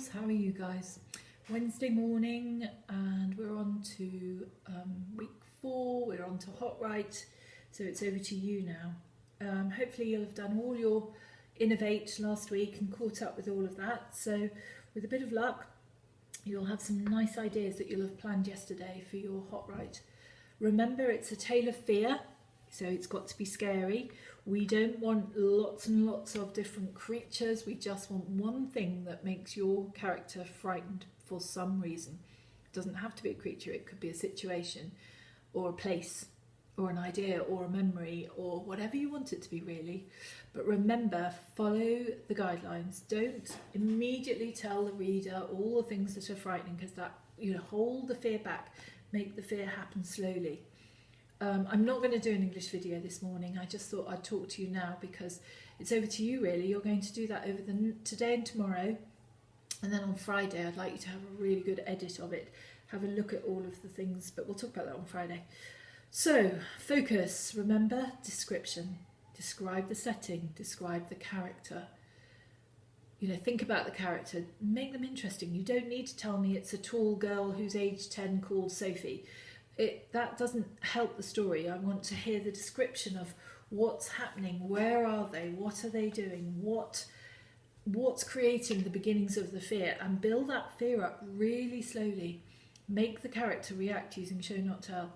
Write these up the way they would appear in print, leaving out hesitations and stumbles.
girls, how are you guys? Wednesday morning and we're on to week 4, we're on to Hot Right, so it's over to you now. Hopefully you'll have done all your Innovate last week and caught up with all of that, so with a bit of luck you'll have some nice ideas that you'll have planned yesterday for your Hot Right. Remember, it's a tale of fear, so it's got to be scary. We don't want lots and lots of different creatures. We just want one thing that makes your character frightened for some reason. It doesn't have to be a creature. It could be a situation or a place or an idea or a memory or whatever you want it to be, really. But remember, follow the guidelines. Don't immediately tell the reader all the things that are frightening, because that, hold the fear back. Make the fear happen slowly. I'm not going to do an English video this morning. I just thought I'd talk to you now because it's over to you, really. You're going to do that over today and tomorrow, and then on Friday I'd like you to have a really good edit of it, have a look at all of the things, but we'll talk about that on Friday. So focus, remember, description. Describe the setting, describe the character. Think about the character, make them interesting. You don't need to tell me it's a tall girl who's age 10 called Sophie. That doesn't help the story. I want to hear the description of what's happening, where are they, what are they doing, what's creating the beginnings of the fear, and build that fear up really slowly. Make the character react using show not tell.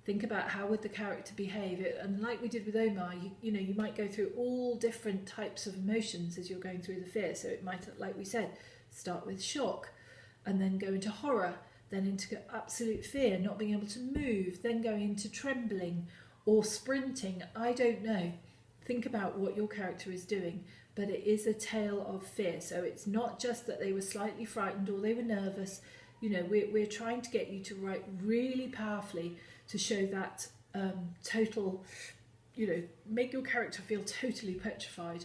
Think about how would the character behave, and like we did with Omar, you might go through all different types of emotions as you're going through the fear. So it might, like we said, start with shock and then go into horror, then into absolute fear, not being able to move, then going into trembling or sprinting. I don't know. Think about what your character is doing, but it is a tale of fear. So it's not just that they were slightly frightened or they were nervous. We're trying to get you to write really powerfully to show that total, make your character feel totally petrified,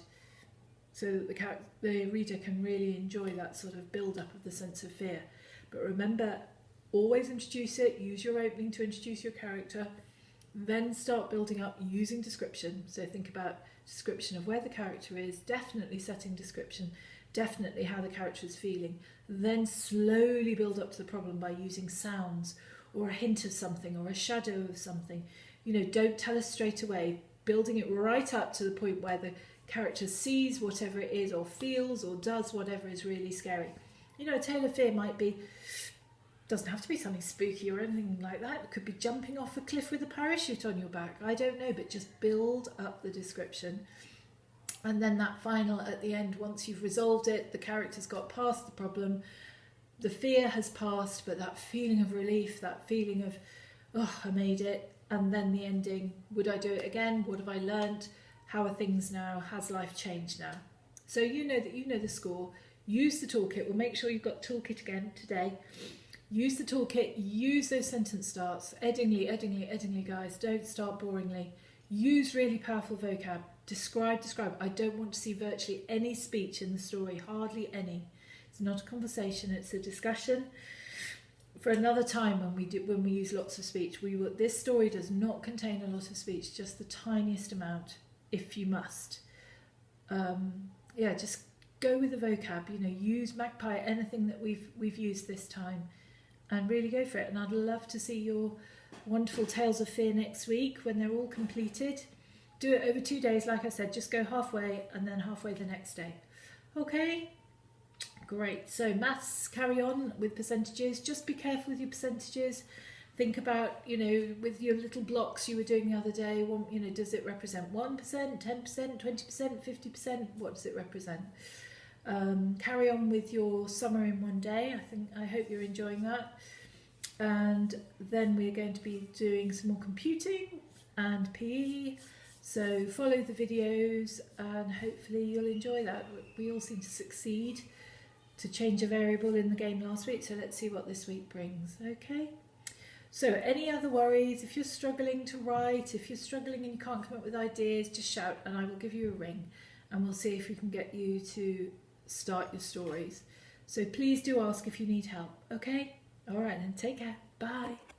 so that the reader can really enjoy that sort of build-up of the sense of fear. But remember, always introduce it, use your opening to introduce your character, then start building up using description. So think about description of where the character is, definitely setting description, definitely how the character is feeling, then slowly build up to the problem by using sounds or a hint of something or a shadow of something. Don't tell us straight away, building it right up to the point where the character sees whatever it is or feels or does whatever is really scary. A tale of fear doesn't have to be something spooky or anything like that. It could be jumping off a cliff with a parachute on your back. I don't know, but just build up the description. And then that final at the end, once you've resolved it, the character's got past the problem, the fear has passed, but that feeling of relief, that feeling of, oh, I made it, and then the ending, would I do it again? What have I learnt? How are things now? Has life changed now? So you know the score. Use the toolkit. We'll make sure you've got toolkit again today. Use the toolkit, use those sentence starts. Eddingly, guys, don't start boringly. Use really powerful vocab. Describe. I don't want to see virtually any speech in the story, hardly any. It's not a conversation, it's a discussion. For another time when we use lots of speech, this story does not contain a lot of speech, just the tiniest amount, if you must. Just go with the vocab, use Magpie, anything that we've used this time, and really go for it. And I'd love to see your wonderful Tales of Fear next week when they're all completed. Do it over 2 days, like I said, just go halfway and then halfway the next day. Okay? Great. So maths, carry on with percentages. Just be careful with your percentages. Think about, with your little blocks you were doing the other day, does it represent 1%, 10%, 20%, 50%? What does it represent? Carry on with your summer in one day. I hope you're enjoying that. And then we're going to be doing some more computing and PE. So follow the videos and hopefully you'll enjoy that. We all seem to succeed to change a variable in the game last week, so let's see what this week brings. Okay? So any other worries, if you're struggling to write, if you're struggling and you can't come up with ideas, just shout and I will give you a ring and we'll see if we can get you to start your stories. So please do ask if you need help, okay? All right then, take care. Bye.